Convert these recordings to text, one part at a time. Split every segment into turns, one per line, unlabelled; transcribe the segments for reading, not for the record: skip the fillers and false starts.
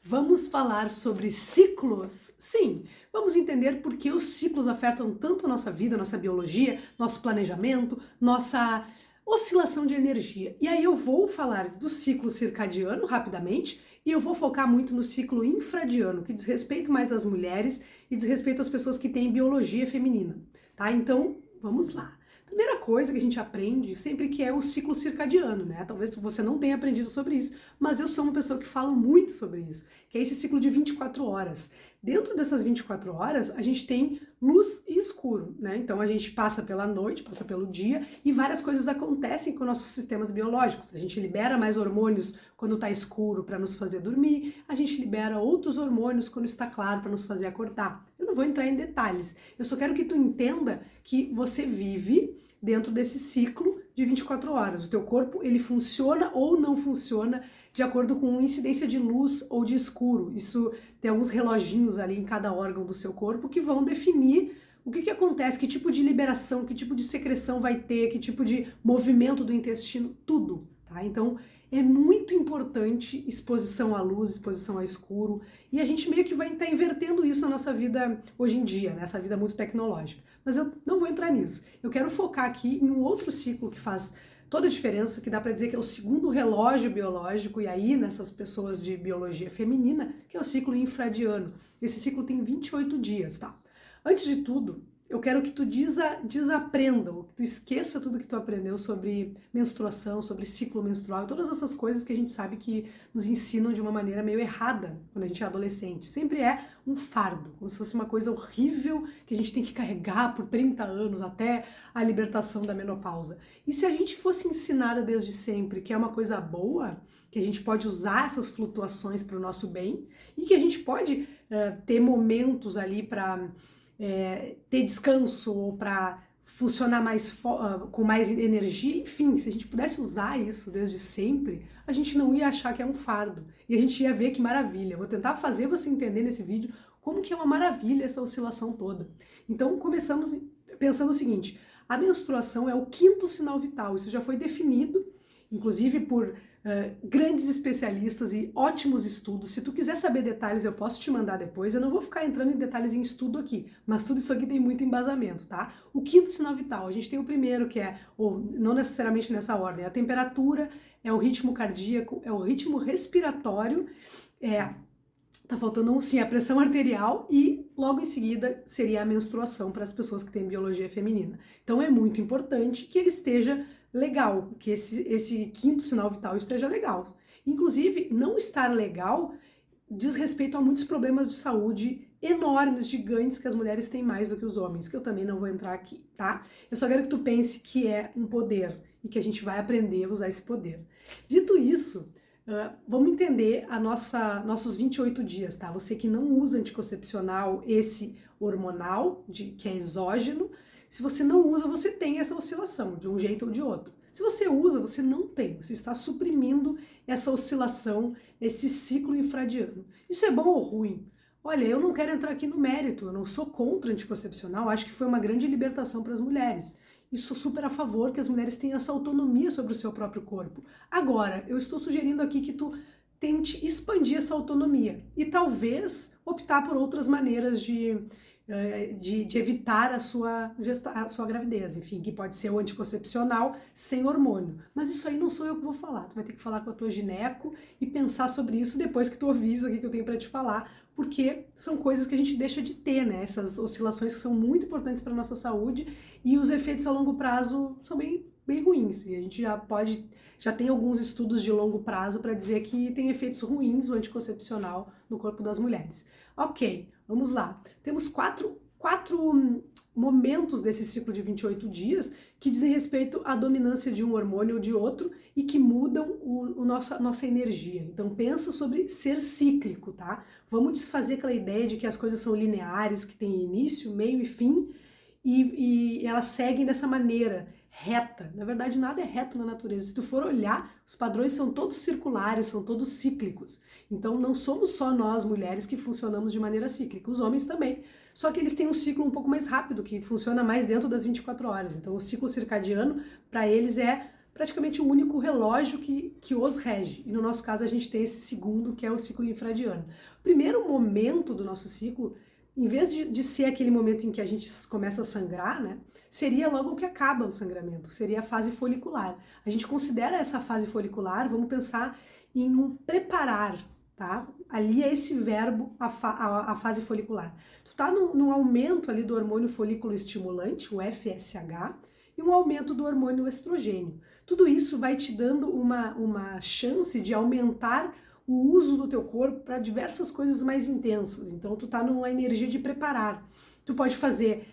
Vamos falar sobre ciclos? Sim, vamos entender por que os ciclos afetam tanto a nossa vida, nossa biologia, nosso planejamento, nossa oscilação de energia. E aí eu vou falar do ciclo circadiano rapidamente e eu vou focar muito no ciclo infradiano, que diz respeito mais às mulheres e diz respeito às pessoas que têm biologia feminina, tá? Então, vamos lá. Primeira coisa que a gente aprende sempre que é o ciclo circadiano, né? Talvez você não tenha aprendido sobre isso, mas eu sou uma pessoa que fala muito sobre isso, que é esse ciclo de 24 horas. Dentro dessas 24 horas, a gente tem luz e escuro, né? Então a gente passa pela noite, passa pelo dia e várias coisas acontecem com nossos sistemas biológicos. A gente libera mais hormônios quando está escuro para nos fazer dormir, a gente libera outros hormônios quando está claro para nos fazer acordar. Eu não vou entrar em detalhes, eu só quero que tu entenda que você vive dentro desse ciclo de 24 horas. O teu corpo, ele funciona ou não funciona de acordo com incidência de luz ou de escuro. Isso tem alguns reloginhos ali em cada órgão do seu corpo que vão definir o que acontece, que tipo de liberação, que tipo de secreção vai ter, que tipo de movimento do intestino, tudo, tá? Então, é muito importante exposição à luz, exposição ao escuro, e a gente meio que vai estar invertendo isso na nossa vida hoje em dia, né? Essa vida muito tecnológica. Mas eu não vou entrar nisso. Eu quero focar aqui em um outro ciclo que faz toda a diferença, que dá para dizer que é o segundo relógio biológico, e aí nessas pessoas de biologia feminina, que é o ciclo infradiano. Esse ciclo tem 28 dias, tá? Antes de tudo, eu quero que tu desaprenda, ou que tu esqueça tudo que tu aprendeu sobre menstruação, sobre ciclo menstrual, e todas essas coisas que a gente sabe que nos ensinam de uma maneira meio errada quando a gente é adolescente. Sempre é um fardo, como se fosse uma coisa horrível que a gente tem que carregar por 30 anos até a libertação da menopausa. E se a gente fosse ensinada desde sempre que é uma coisa boa, que a gente pode usar essas flutuações para o nosso bem, e que a gente pode ter momentos ali para ter descanso ou para funcionar mais com mais energia, enfim, se a gente pudesse usar isso desde sempre, a gente não ia achar que é um fardo e a gente ia ver que maravilha. Eu vou tentar fazer você entender nesse vídeo como que é uma maravilha essa oscilação toda. Então começamos pensando o seguinte: a menstruação é o quinto sinal vital, isso já foi definido, inclusive por grandes especialistas e ótimos estudos. Se tu quiser saber detalhes, eu posso te mandar depois. Eu não vou ficar entrando em detalhes em estudo aqui, mas tudo isso aqui tem muito embasamento, tá? O quinto sinal vital, a gente tem o primeiro, que é, ou não necessariamente nessa ordem, a temperatura, é o ritmo cardíaco, é o ritmo respiratório, tá faltando um sim, a pressão arterial, e logo em seguida seria a menstruação para as pessoas que têm biologia feminina. Então é muito importante que ele esteja legal, que esse quinto sinal vital esteja legal. Inclusive, não estar legal diz respeito a muitos problemas de saúde enormes, gigantes, que as mulheres têm mais do que os homens, que eu também não vou entrar aqui, tá? Eu só quero que tu pense que é um poder e que a gente vai aprender a usar esse poder. Dito isso, vamos entender nossos 28 dias, tá? Você que não usa anticoncepcional, esse hormonal, que é exógeno, se você não usa, você tem essa oscilação, de um jeito ou de outro. Se você usa, você não tem, você está suprimindo essa oscilação, esse ciclo infradiano. Isso é bom ou ruim? Olha, eu não quero entrar aqui no mérito, eu não sou contra anticoncepcional, acho que foi uma grande libertação para as mulheres. E sou super a favor que as mulheres tenham essa autonomia sobre o seu próprio corpo. Agora, eu estou sugerindo aqui que tu tente expandir essa autonomia e talvez optar por outras maneiras de evitar a sua gravidez, enfim, que pode ser o anticoncepcional sem hormônio. Mas isso aí não sou eu que vou falar, tu vai ter que falar com a tua gineco e pensar sobre isso depois que tu ouvir isso aqui que eu tenho para te falar, porque são coisas que a gente deixa de ter, né? Essas oscilações que são muito importantes para a nossa saúde, e os efeitos a longo prazo são bem ruins, e a gente já tem alguns estudos de longo prazo para dizer que tem efeitos ruins o anticoncepcional no corpo das mulheres. Ok, vamos lá. Temos quatro momentos desse ciclo de 28 dias que dizem respeito à dominância de um hormônio ou de outro e que mudam a nossa energia. Então pensa sobre ser cíclico, tá? Vamos desfazer aquela ideia de que as coisas são lineares, que tem início, meio e fim, e elas seguem dessa maneira reta. Na verdade, nada é reto na natureza. Se tu for olhar, os padrões são todos circulares, são todos cíclicos. Então não somos só nós, mulheres, que funcionamos de maneira cíclica, os homens também. Só que eles têm um ciclo um pouco mais rápido, que funciona mais dentro das 24 horas. Então o ciclo circadiano, para eles, praticamente o único relógio que os rege. E no nosso caso a gente tem esse segundo, que é o ciclo infradiano. O primeiro momento do nosso ciclo, em vez de ser aquele momento em que a gente começa a sangrar, né, seria logo que acaba o sangramento, seria a fase folicular. A gente considera essa fase folicular, vamos pensar em um preparar, tá? Ali é esse verbo, a fase folicular. Tu tá no aumento ali do hormônio folículo estimulante, o FSH, e um aumento do hormônio estrogênio. Tudo isso vai te dando uma chance de aumentar o uso do teu corpo para diversas coisas mais intensas. Então tu tá numa energia de preparar. Tu pode fazer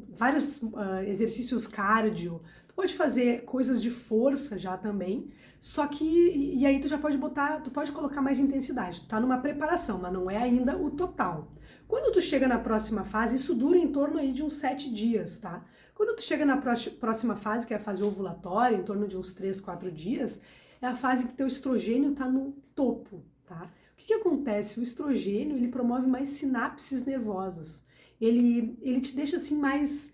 vários exercícios cardio, tu pode fazer coisas de força já também, só que, e aí tu já pode tu pode colocar mais intensidade, tu tá numa preparação, mas não é ainda o total. Quando tu chega na próxima fase, isso dura em torno aí de uns 7 dias, tá? Quando tu chega na próxima fase, que é a fase ovulatória, em torno de uns 3, 4 dias, é a fase que teu estrogênio tá no topo, tá? O que acontece? O estrogênio, ele promove mais sinapses nervosas. Ele te deixa assim mais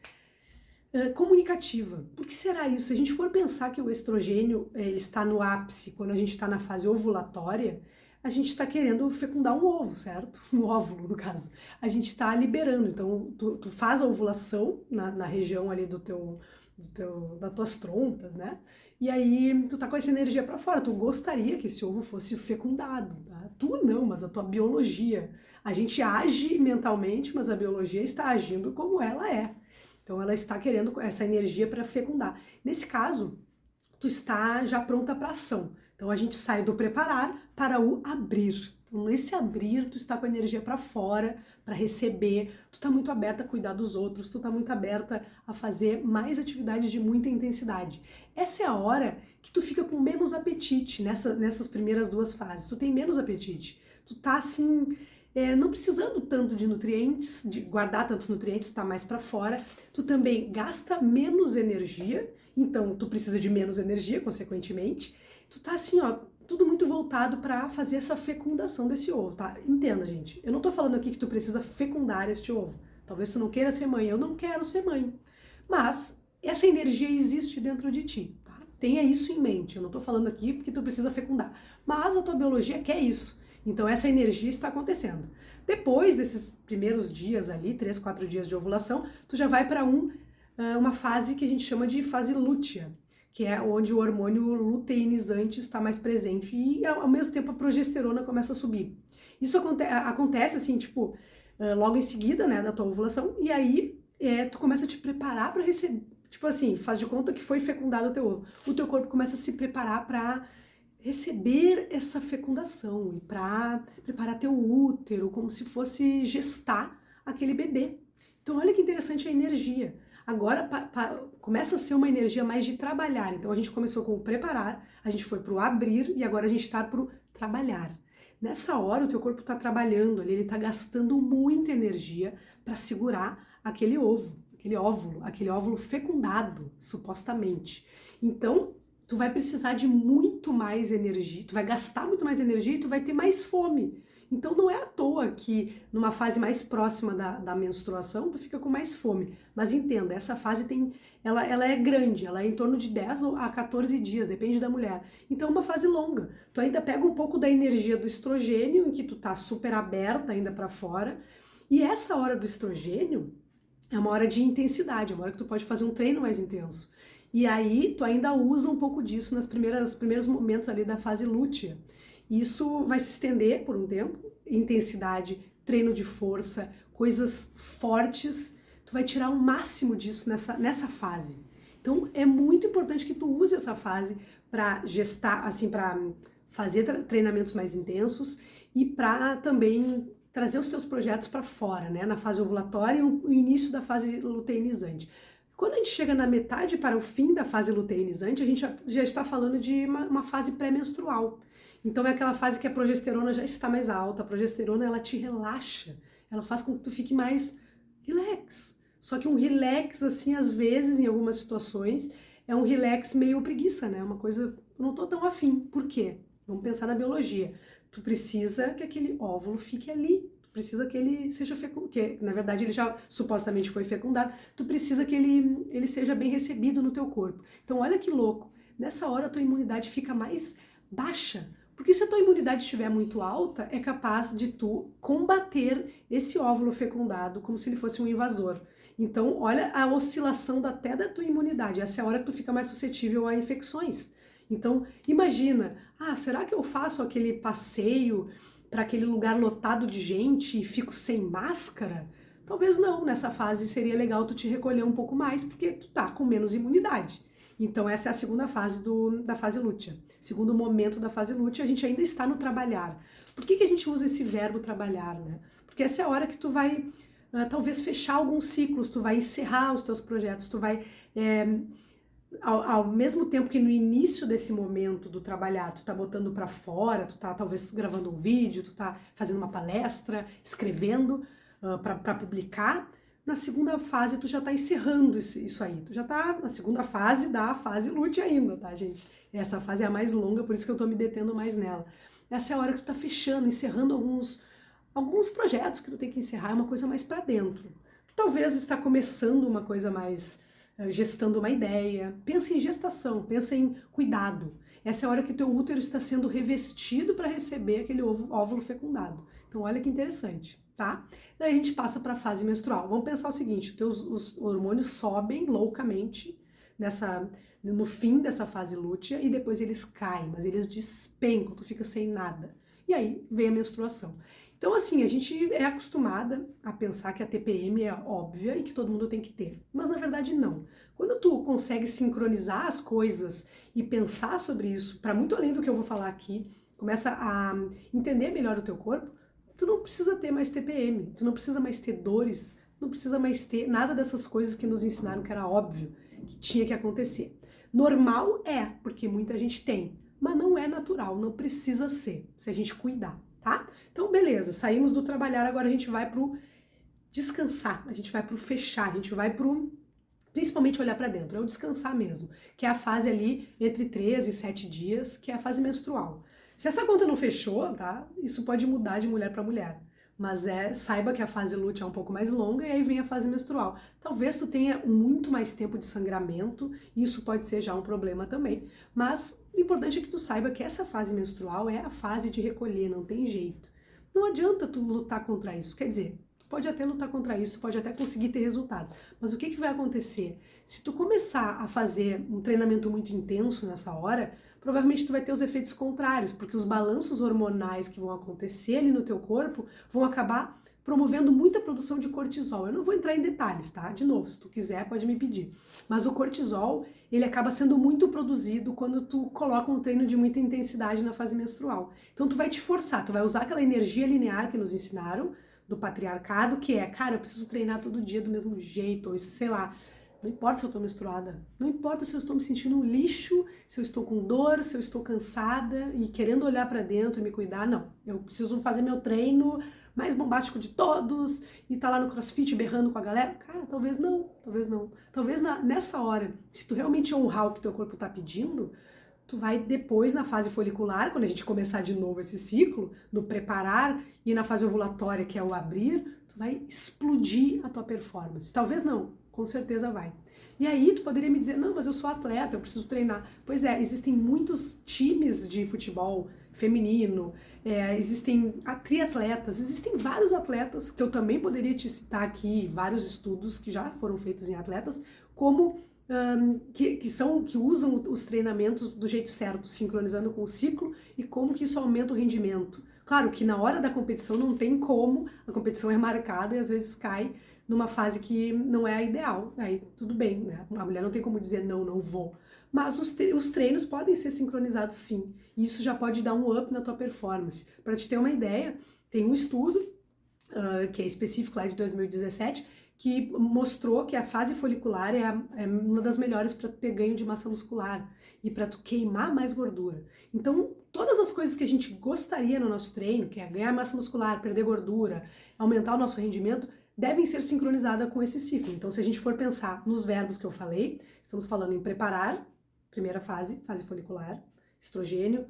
comunicativa. Por que será isso? Se a gente for pensar que o estrogênio ele está no ápice quando a gente está na fase ovulatória, a gente está querendo fecundar um ovo, certo? Um óvulo, no caso. A gente está liberando. Então, tu faz a ovulação na região ali das tuas trompas, né? E aí tu tá com essa energia para fora. Tu gostaria que esse ovo fosse fecundado, tá? Tu não, mas a tua biologia. A gente age mentalmente, mas a biologia está agindo como ela é. Então ela está querendo essa energia para fecundar. Nesse caso, tu está já pronta para ação. Então a gente sai do preparar para o abrir. Então nesse abrir, tu está com a energia para fora, para receber, tu está muito aberta a cuidar dos outros, tu está muito aberta a fazer mais atividades de muita intensidade. Essa é a hora que tu fica com menos apetite nessas primeiras 2 fases. Tu tem menos apetite. Tu tá assim, não precisando tanto de nutrientes, de guardar tantos nutrientes, tu tá mais para fora. Tu também gasta menos energia, então tu precisa de menos energia, consequentemente. Tu tá assim, ó, tudo muito voltado para fazer essa fecundação desse ovo, tá? Entenda, gente. Eu não tô falando aqui que tu precisa fecundar este ovo. Talvez tu não queira ser mãe, eu não quero ser mãe. Mas essa energia existe dentro de ti, tá? Tenha isso em mente. Eu não tô falando aqui porque tu precisa fecundar. Mas a tua biologia quer isso. Então essa energia está acontecendo. Depois desses primeiros dias ali, 3, 4 dias de ovulação, tu já vai para uma fase que a gente chama de fase lútea, que é onde o hormônio luteinizante está mais presente e ao mesmo tempo a progesterona começa a subir. Isso acontece assim, tipo, logo em seguida, né, da tua ovulação, e aí tu começa a te preparar para receber, tipo assim, faz de conta que foi fecundado o teu ovo. O teu corpo começa a se preparar para receber essa fecundação e para preparar teu útero, como se fosse gestar aquele bebê. Então olha que interessante a energia. Agora começa a ser uma energia mais de trabalhar. Então a gente começou com o preparar, a gente foi para o abrir e agora a gente está para o trabalhar. Nessa hora o teu corpo está trabalhando ali, ele está gastando muita energia para segurar aquele ovo, aquele óvulo fecundado, supostamente. Então tu vai precisar de muito mais energia, tu vai gastar muito mais energia e tu vai ter mais fome. Então não é à toa que numa fase mais próxima da menstruação tu fica com mais fome. Mas entenda, essa fase ela é grande, ela é em torno de 10 a 14 dias, depende da mulher. Então é uma fase longa. Tu ainda pega um pouco da energia do estrogênio, em que tu tá super aberta ainda para fora. E essa hora do estrogênio é uma hora de intensidade, é uma hora que tu pode fazer um treino mais intenso. E aí tu ainda usa um pouco disso nos primeiros momentos ali da fase lútea. Isso vai se estender por um tempo, intensidade, treino de força, coisas fortes, tu vai tirar o máximo disso nessa fase. Então é muito importante que tu use essa fase para gestar, assim, para fazer treinamentos mais intensos e para também trazer os teus projetos para fora, né? Na fase ovulatória e o início da fase luteinizante. Quando a gente chega na metade para o fim da fase luteinizante, a gente já está falando de uma fase pré-menstrual. Então é aquela fase que a progesterona já está mais alta, a progesterona ela te relaxa, ela faz com que tu fique mais relax. Só que um relax, assim, às vezes, em algumas situações, é um relax meio preguiça, né? Uma coisa, eu não tô tão afim. Por quê? Vamos pensar na biologia. Tu precisa que aquele óvulo fique ali. Tu precisa que ele seja fecundado, que na verdade ele já supostamente foi fecundado. Tu precisa que ele seja bem recebido no teu corpo. Então olha que louco. nessa hora a tua imunidade fica mais baixa. Porque se a tua imunidade estiver muito alta, é capaz de tu combater esse óvulo fecundado como se ele fosse um invasor. Então, olha a oscilação até da tua imunidade. Essa é a hora que tu fica mais suscetível a infecções. Então, imagina, será que eu faço aquele passeio para aquele lugar lotado de gente e fico sem máscara? Talvez não, nessa fase seria legal tu te recolher um pouco mais, porque tu tá com menos imunidade. Então essa é a segunda fase da fase lútea. Segundo momento da fase lútea, a gente ainda está no trabalhar. Por que a gente usa esse verbo trabalhar, né? Porque essa é a hora que tu vai talvez fechar alguns ciclos, tu vai encerrar os teus projetos, tu vai... ao mesmo tempo que no início desse momento do trabalhar, tu tá botando para fora, tu tá talvez gravando um vídeo, tu tá fazendo uma palestra, escrevendo para publicar, na segunda fase tu já tá encerrando isso aí, tu já tá na segunda fase da fase lútea ainda, tá, gente? Essa fase é a mais longa, por isso que eu tô me detendo mais nela. Essa é a hora que tu tá fechando, encerrando alguns projetos que tu tem que encerrar, é uma coisa mais para dentro. Tu talvez está começando uma coisa mais, gestando uma ideia. Pensa em gestação, pensa em cuidado. Essa é a hora que o teu útero está sendo revestido para receber aquele óvulo fecundado. Então olha que interessante, tá? Daí a gente passa para a fase menstrual. Vamos pensar o seguinte, os hormônios sobem loucamente no fim dessa fase lútea e depois eles caem, mas eles despencam, tu fica sem nada. E aí vem a menstruação. Então, assim, a gente é acostumada a pensar que a TPM é óbvia e que todo mundo tem que ter, mas na verdade não. Quando tu consegue sincronizar as coisas e pensar sobre isso, para muito além do que eu vou falar aqui, começa a entender melhor o teu corpo, tu não precisa ter mais TPM, tu não precisa mais ter dores, não precisa mais ter nada dessas coisas que nos ensinaram que era óbvio, que tinha que acontecer. Normal é, porque muita gente tem, mas não é natural, não precisa ser, se a gente cuidar. Tá? Então, beleza, saímos do trabalhar, agora a gente vai pro descansar, a gente vai pro fechar, a gente vai pro principalmente olhar para dentro, é o descansar mesmo, que é a fase ali entre 3 e 7 dias, que é a fase menstrual. Se essa conta não fechou, tá? Isso pode mudar de mulher para mulher, mas saiba que a fase lútea é um pouco mais longa e aí vem a fase menstrual. Talvez tu tenha muito mais tempo de sangramento, e isso pode ser já um problema também, mas o importante é que tu saiba que essa fase menstrual é a fase de recolher, não tem jeito. Não adianta tu lutar contra isso, quer dizer, tu pode até lutar contra isso, tu pode até conseguir ter resultados, mas o que vai acontecer? Se tu começar a fazer um treinamento muito intenso nessa hora, provavelmente tu vai ter os efeitos contrários, porque os balanços hormonais que vão acontecer ali no teu corpo vão acabar promovendo muita produção de cortisol. Eu não vou entrar em detalhes, tá? De novo, se tu quiser, pode me pedir. Mas o cortisol, ele acaba sendo muito produzido quando tu coloca um treino de muita intensidade na fase menstrual. Então tu vai te forçar, tu vai usar aquela energia linear que nos ensinaram, do patriarcado, que é, cara, eu preciso treinar todo dia do mesmo jeito, ou sei lá, não importa se eu estou menstruada, não importa se eu estou me sentindo um lixo, se eu estou com dor, se eu estou cansada e querendo olhar para dentro e me cuidar, não. Eu preciso fazer meu treino mais bombástico de todos e tá lá no CrossFit berrando com a galera. Cara, talvez não, talvez não. Talvez nessa hora, se tu realmente honrar o que teu corpo tá pedindo, tu vai depois na fase folicular, quando a gente começar de novo esse ciclo, no preparar e na fase ovulatória, que é o abrir, tu vai explodir a tua performance. Talvez não, com certeza vai. E aí tu poderia me dizer, não, mas eu sou atleta, eu preciso treinar. Pois é, existem muitos times de futebol feminino, existem triatletas, existem vários atletas, que eu também poderia te citar aqui, vários estudos que já foram feitos em atletas, como que usam os treinamentos do jeito certo, sincronizando com o ciclo, e como que isso aumenta o rendimento. Claro que na hora da competição não tem como, a competição é marcada e às vezes cai numa fase que não é a ideal, aí tudo bem, né? A mulher não tem como dizer não, não vou. Mas os treinos podem ser sincronizados sim, e isso já pode dar um up na tua performance. Para te ter uma ideia, tem um estudo que é específico lá de 2017, que mostrou que a fase folicular é uma das melhores para ter ganho de massa muscular e para tu queimar mais gordura. Então, todas as coisas que a gente gostaria no nosso treino, que é ganhar massa muscular, perder gordura, aumentar o nosso rendimento, devem ser sincronizadas com esse ciclo. Então, se a gente for pensar nos verbos que eu falei, estamos falando em preparar, primeira fase, fase folicular, estrogênio,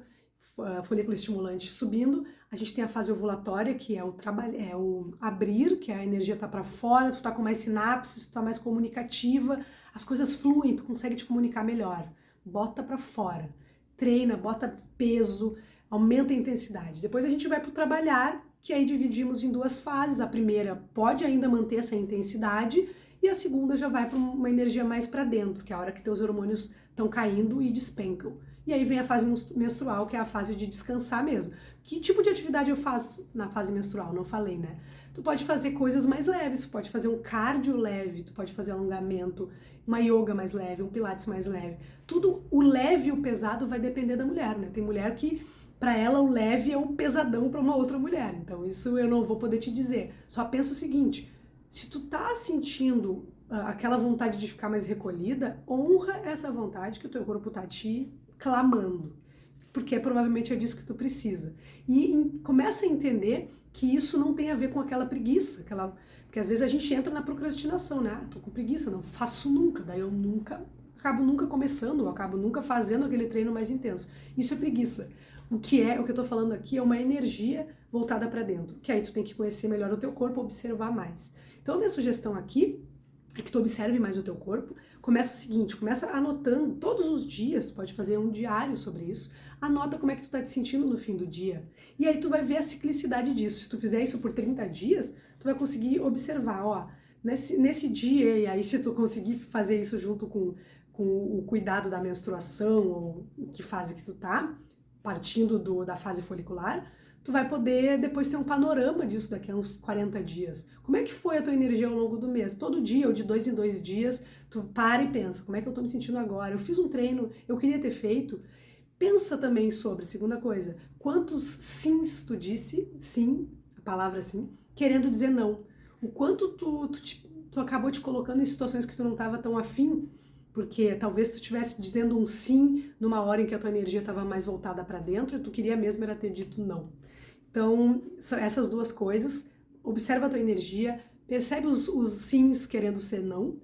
folículo estimulante subindo, a gente tem a fase ovulatória, que é o abrir, que a energia tá para fora, tu tá com mais sinapses, tu tá mais comunicativa, as coisas fluem, tu consegue te comunicar melhor. bota pra fora. Treina, bota peso, aumenta a intensidade. Depois a gente vai pro trabalhar, que aí dividimos em 2 fases. A primeira pode ainda manter essa intensidade e a segunda já vai para uma energia mais para dentro, que é a hora que teus hormônios estão caindo e despencam. E aí vem a fase menstrual, que é a fase de descansar mesmo. Que tipo de atividade eu faço na fase menstrual? Não falei, né? Tu pode fazer coisas mais leves, tu pode fazer um cardio leve, tu pode fazer alongamento, uma yoga mais leve, um pilates mais leve. Tudo, o leve e o pesado vai depender da mulher, né? Tem mulher que, para ela, o leve é um pesadão para uma outra mulher. Então isso eu não vou poder te dizer. Só pensa o seguinte, se tu tá sentindo aquela vontade de ficar mais recolhida, honra essa vontade que o teu corpo tá te clamando, porque provavelmente é disso que tu precisa. E começa a entender que isso não tem a ver com aquela preguiça, porque às vezes a gente entra na procrastinação, né? Tô com preguiça, não faço nunca, daí eu acabo nunca começando, eu acabo nunca fazendo aquele treino mais intenso. Isso é preguiça. O que eu tô falando aqui é uma energia voltada para dentro, que aí tu tem que conhecer melhor o teu corpo, observar mais. Então a minha sugestão aqui é que tu observe mais o teu corpo. Começa o seguinte, começa anotando todos os dias, tu pode fazer um diário sobre isso, anota como é que tu tá te sentindo no fim do dia. E aí tu vai ver a ciclicidade disso. Se tu fizer isso por 30 dias, tu vai conseguir observar, ó, nesse dia, e aí se tu conseguir fazer isso junto com o cuidado da menstruação, ou que fase que tu tá, partindo da fase folicular, tu vai poder depois ter um panorama disso daqui a uns 40 dias. Como é que foi a tua energia ao longo do mês? Todo dia, ou de 2 em 2 dias, tu para e pensa, como é que eu tô me sentindo agora? Eu fiz um treino, eu queria ter feito. Pensa também sobre, segunda coisa, quantos sims tu disse, sim, a palavra sim, querendo dizer não. O quanto tu acabou te colocando em situações que tu não estava tão afim, porque talvez tu estivesse dizendo um sim numa hora em que a tua energia estava mais voltada para dentro e tu queria mesmo era ter dito não. Então, essas 2 coisas, observa a tua energia, percebe os sims querendo ser não.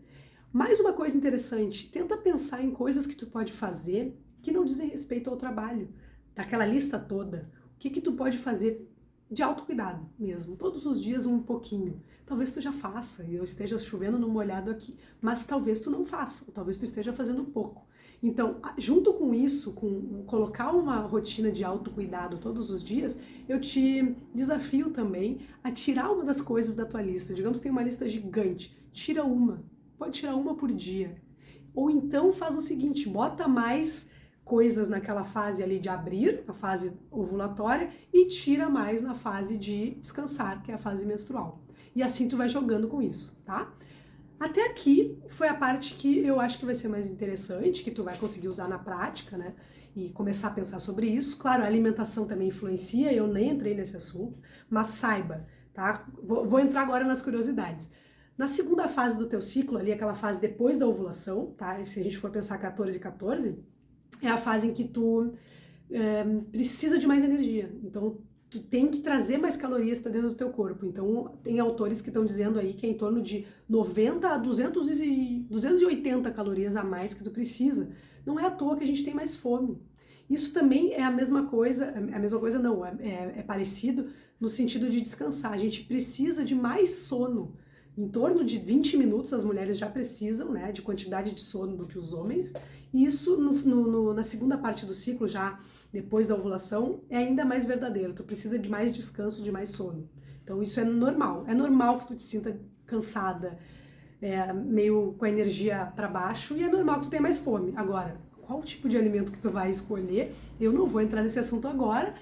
Mais uma coisa interessante, tenta pensar em coisas que tu pode fazer que não dizem respeito ao trabalho. Daquela lista toda, o que tu pode fazer de autocuidado mesmo, todos os dias um pouquinho. Talvez tu já faça, e eu esteja chovendo no molhado aqui, mas talvez tu não faça, ou talvez tu esteja fazendo pouco. Então, junto com isso, com colocar uma rotina de autocuidado todos os dias, eu te desafio também a tirar uma das coisas da tua lista. Digamos que tem uma lista gigante, tira uma, pode tirar uma por dia. Ou então faz o seguinte, bota mais coisas naquela fase ali de abrir, a fase ovulatória, e tira mais na fase de descansar, que é a fase menstrual. E assim tu vai jogando com isso, tá? Até aqui foi a parte que eu acho que vai ser mais interessante, que tu vai conseguir usar na prática, né? E começar a pensar sobre isso. Claro, a alimentação também influencia, eu nem entrei nesse assunto, mas saiba, tá? Vou entrar agora nas curiosidades. Na segunda fase do teu ciclo, ali, aquela fase depois da ovulação, tá? Se a gente for pensar 14 e 14, é a fase em que tu precisa de mais energia. Então, tu tem que trazer mais calorias para dentro do teu corpo. Então, tem autores que estão dizendo aí que é em torno de 90 a 280 calorias a mais que tu precisa. Não é à toa que a gente tem mais fome. Isso também é a mesma coisa não, é parecido no sentido de descansar. A gente precisa de mais sono. Em torno de 20 minutos as mulheres já precisam, né, de quantidade de sono do que os homens. E isso na segunda parte do ciclo, já depois da ovulação, é ainda mais verdadeiro. Tu precisa de mais descanso, de mais sono. Então isso é normal. É normal que tu te sinta cansada, meio com a energia para baixo, e é normal que tu tenha mais fome. Agora, qual tipo de alimento que tu vai escolher? Eu não vou entrar nesse assunto agora.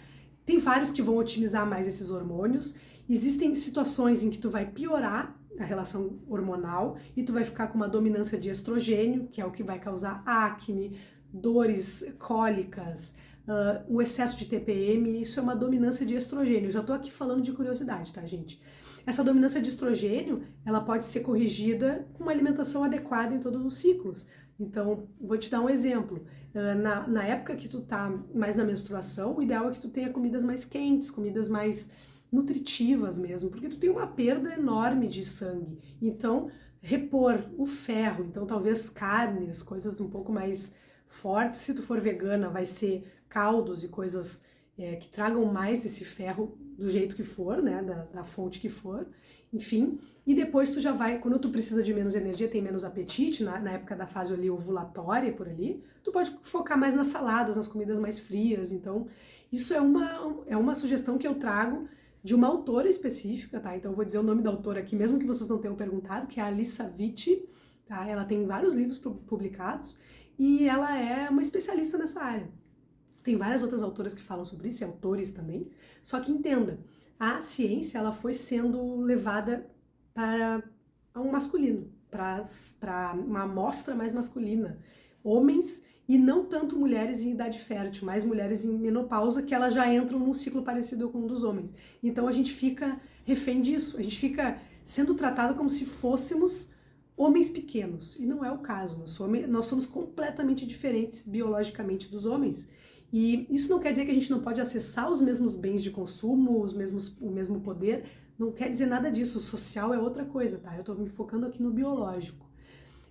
Tem vários que vão otimizar mais esses hormônios. Existem situações em que tu vai piorar a relação hormonal e tu vai ficar com uma dominância de estrogênio, que é o que vai causar acne, dores cólicas, o excesso de TPM. Isso é uma dominância de estrogênio. Eu já tô aqui falando de curiosidade, tá, gente? Essa dominância de estrogênio, ela pode ser corrigida com uma alimentação adequada em todos os ciclos. Então, vou te dar um exemplo. Na época que tu tá mais na menstruação, o ideal é que tu tenha comidas mais quentes, comidas mais nutritivas mesmo, porque tu tem uma perda enorme de sangue. Então, repor o ferro, então talvez carnes, coisas um pouco mais fortes. Se tu for vegana, vai ser caldos e coisas que tragam mais esse ferro do jeito que for, né, da fonte que for, enfim, e depois tu já vai, quando tu precisa de menos energia, tem menos apetite, na época da fase ali ovulatória, por ali, tu pode focar mais nas saladas, nas comidas mais frias, então isso é uma sugestão que eu trago de uma autora específica, tá? Então eu vou dizer o nome da autora aqui, mesmo que vocês não tenham perguntado, que é a Alisa Vitti, tá? Ela tem vários livros publicados e ela é uma especialista nessa área. Tem várias outras autoras que falam sobre isso, e autores também, só que entenda, a ciência ela foi sendo levada para um masculino, para uma amostra mais masculina. Homens e não tanto mulheres em idade fértil, mais mulheres em menopausa, que elas já entram num ciclo parecido com o dos homens. Então a gente fica refém disso, a gente fica sendo tratado como se fôssemos homens pequenos, e não é o caso, nós somos completamente diferentes biologicamente dos homens. E isso não quer dizer que a gente não pode acessar os mesmos bens de consumo, o mesmo poder, não quer dizer nada disso, o social é outra coisa, tá? Eu tô me focando aqui no biológico.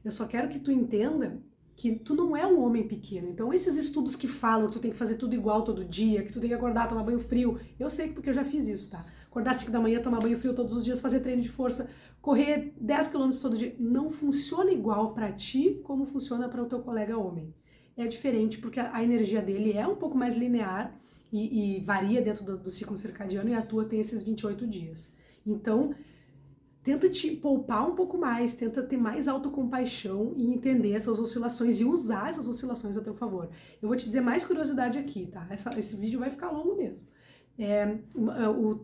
Eu só quero que tu entenda que tu não é um homem pequeno. Então esses estudos que falam que tu tem que fazer tudo igual todo dia, que tu tem que acordar, tomar banho frio, eu sei porque eu já fiz isso, tá? Acordar às 5 da manhã, tomar banho frio todos os dias, fazer treino de força, correr 10 km todo dia, não funciona igual pra ti como funciona para o teu colega homem. É diferente porque a energia dele é um pouco mais linear e varia dentro do ciclo circadiano, e a tua tem esses 28 dias. Então, tenta te poupar um pouco mais, tenta ter mais autocompaixão e entender essas oscilações e usar essas oscilações a teu favor. Eu vou te dizer mais curiosidade aqui, tá? Esse vídeo vai ficar longo mesmo.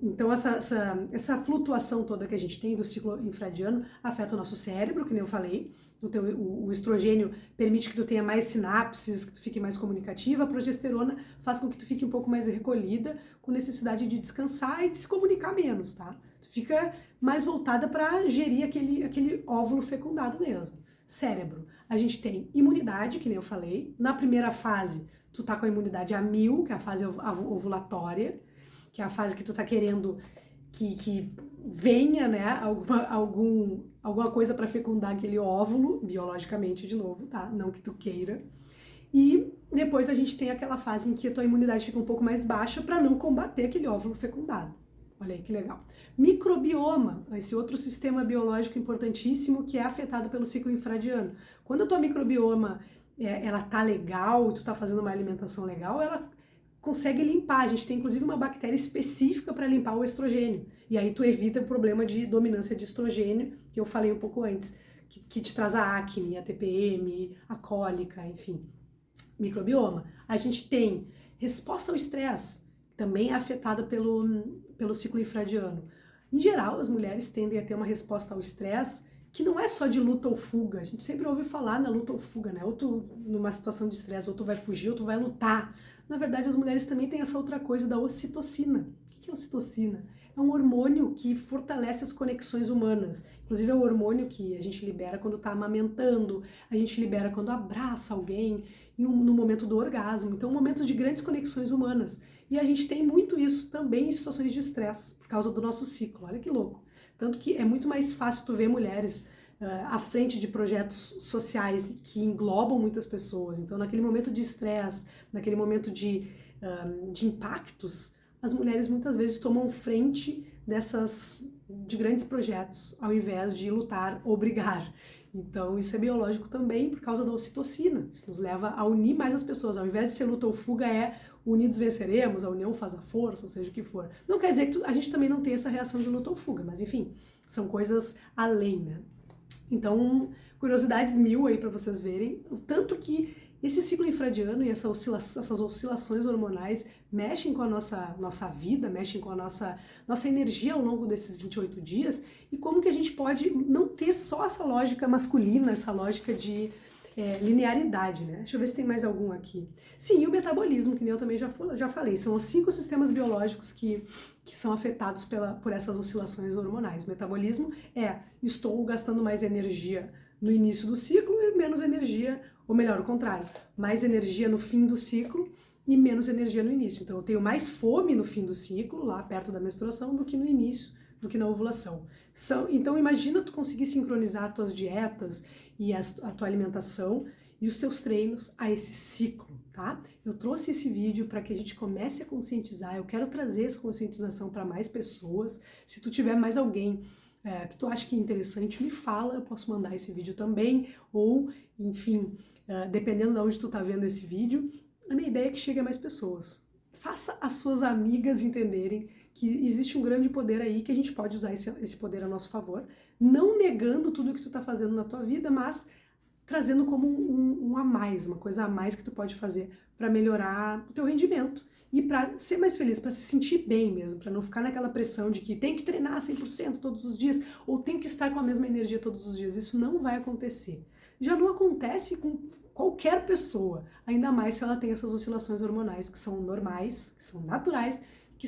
Então essa flutuação toda que a gente tem do ciclo infradiano afeta o nosso cérebro, que nem eu falei. O estrogênio permite que tu tenha mais sinapses, que tu fique mais comunicativa. A progesterona faz com que tu fique um pouco mais recolhida, com necessidade de descansar e de se comunicar menos, tá? Tu fica mais voltada para gerir aquele óvulo fecundado mesmo. Cérebro, a gente tem imunidade, que nem eu falei. Na primeira fase, tu tá com a imunidade a 1000, que é a fase ovulatória, que é a fase que tu tá querendo que venha, né, alguma coisa para fecundar aquele óvulo, biologicamente de novo, tá? Não que tu queira. E depois a gente tem aquela fase em que a tua imunidade fica um pouco mais baixa para não combater aquele óvulo fecundado. Olha aí que legal. Microbioma, esse outro sistema biológico importantíssimo que é afetado pelo ciclo infradiano. Quando a tua microbioma ela tá legal, tu tá fazendo uma alimentação legal, ela consegue limpar. A gente tem inclusive uma bactéria específica para limpar o estrogênio. E aí tu evita o problema de dominância de estrogênio, que eu falei um pouco antes, que te traz a acne, a TPM, a cólica, enfim. Microbioma. A gente tem resposta ao estresse, também é afetada pelo ciclo infradiano. Em geral, as mulheres tendem a ter uma resposta ao estresse que não é só de luta ou fuga. A gente sempre ouve falar na luta ou fuga, né? Ou tu, numa situação de estresse, ou tu vai fugir, ou tu vai lutar. Na verdade, as mulheres também têm essa outra coisa da ocitocina. O que é ocitocina? É um hormônio que fortalece as conexões humanas. Inclusive é o hormônio que a gente libera quando está amamentando, a gente libera quando abraça alguém, no momento do orgasmo. Então, momentos de grandes conexões humanas. E a gente tem muito isso também em situações de estresse, por causa do nosso ciclo. Olha que louco. Tanto que é muito mais fácil tu ver mulheres à frente de projetos sociais que englobam muitas pessoas. Então, naquele momento de estresse, naquele momento de impactos, as mulheres muitas vezes tomam frente de grandes projetos, ao invés de lutar ou brigar. Então, isso é biológico também por causa da ocitocina. Isso nos leva a unir mais as pessoas. Ao invés de ser luta ou fuga, é unidos venceremos, a união faz a força, seja o que for. Não quer dizer que a gente também não tem essa reação de luta ou fuga, mas enfim, são coisas além, né? Então, curiosidades mil aí para vocês verem, o tanto que esse ciclo infradiano e essas oscilações hormonais mexem com a nossa vida, mexem com a nossa energia ao longo desses 28 dias, e como que a gente pode não ter só essa lógica masculina, essa lógica de linearidade, né? Deixa eu ver se tem mais algum aqui. Sim, e o metabolismo, que nem eu também já falei, são os 5 sistemas biológicos que são afetados por essas oscilações hormonais. O metabolismo estou gastando mais energia no início do ciclo e menos energia, ou melhor, o contrário, mais energia no fim do ciclo e menos energia no início. Então eu tenho mais fome no fim do ciclo, lá perto da menstruação, do que no início, do que na ovulação. Então imagina tu conseguir sincronizar as tuas dietas e a tua alimentação e os teus treinos a esse ciclo, tá? Eu trouxe esse vídeo para que a gente comece a conscientizar, eu quero trazer essa conscientização para mais pessoas. Se tu tiver mais alguém que tu acha que é interessante, me fala, eu posso mandar esse vídeo também, ou, enfim, dependendo de onde tu tá vendo esse vídeo, a minha ideia é que chegue a mais pessoas. Faça as suas amigas entenderem que existe um grande poder aí, que a gente pode usar esse poder a nosso favor, não negando tudo que tu tá fazendo na tua vida, mas trazendo como um a mais, uma coisa a mais que tu pode fazer para melhorar o teu rendimento e para ser mais feliz, para se sentir bem mesmo, para não ficar naquela pressão de que tem que treinar 100% todos os dias ou tem que estar com a mesma energia todos os dias. Isso não vai acontecer. Já não acontece com qualquer pessoa, ainda mais se ela tem essas oscilações hormonais que são normais, que são naturais, que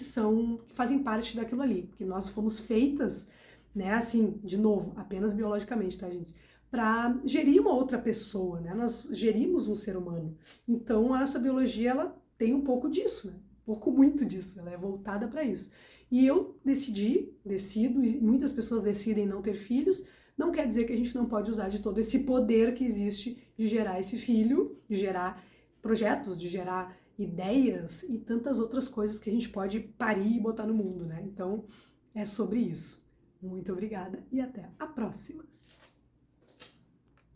fazem parte daquilo ali, porque nós fomos feitas, né, assim, de novo, apenas biologicamente, tá, gente? Para gerir uma outra pessoa, né? Nós gerimos um ser humano. Então, a nossa biologia, ela tem um pouco disso, né? Um pouco muito disso, ela é voltada para isso. E eu decido, e muitas pessoas decidem não ter filhos, não quer dizer que a gente não pode usar de todo esse poder que existe de gerar esse filho, de gerar projetos, de gerar ideias e tantas outras coisas que a gente pode parir e botar no mundo, né? Então, é sobre isso. Muito obrigada e até a próxima!